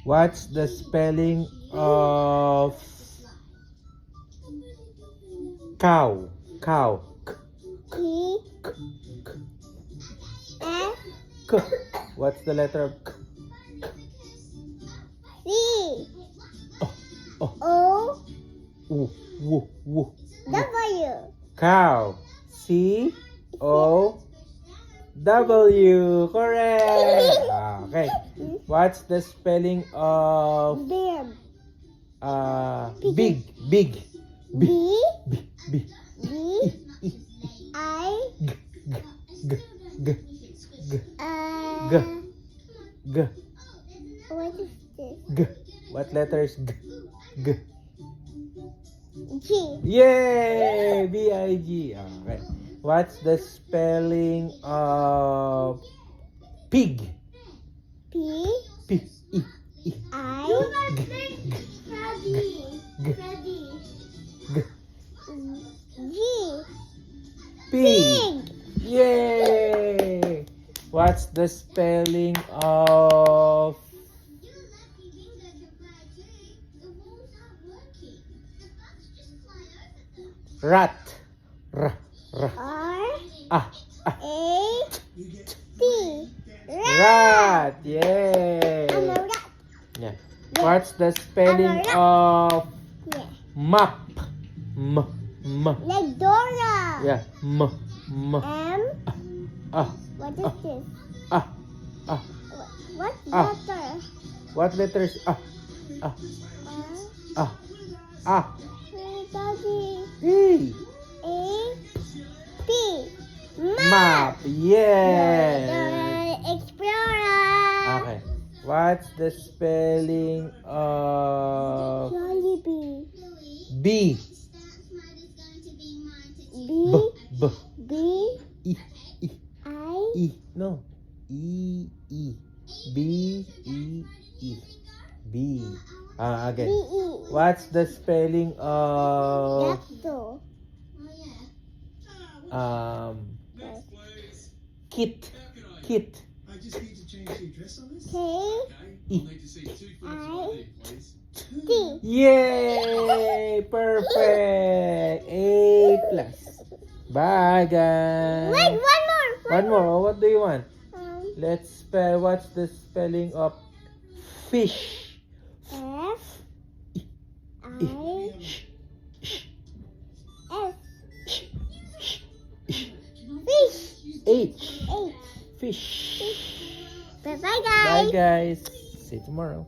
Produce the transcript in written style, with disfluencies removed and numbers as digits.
What's the spelling of cow? Cow. E F K. What's the letter of K? C Oh. O Woo, woo, woo. W. Cow. C O W. Correct. Okay. What's the spelling of Bear. big? Big. B B. B. B I G. G. G. G. G. What is this? G. What letter is G? G. G. Yay! B-I-G. Okay. What's the spelling of pig? P P. E. E. I G. G. G. G. Pig. Yay! What's the spelling of rat? R. R. R Ah. Ah. A T. Rat. Yay! I'm a rat. Yeah. What's the spelling of Yeah. map? M. M. Like Dora. Yeah. M. M. M. Ah. What is this? Ah. Ah. What Ah. letter? What letters? Ah. Ah. Ah. Ah. Daddy. E. A P. Map. Yeah. The Explorer. Okay. What's the spelling of Jollibee. B? B B. B. B E. E. I E. No. E. E. B. E. E. B. Again. B E. What's the spelling of Laptop. kit? Kit. K E. I T. Yay! Perfect. A plus. Bye, guys. Wait, one more. One more. Oh, what do you want? Um, Let's spell. What's the spelling of fish? F I F Fish. H. H. Fish. Bye bye Bye, guys. guys. See you tomorrow.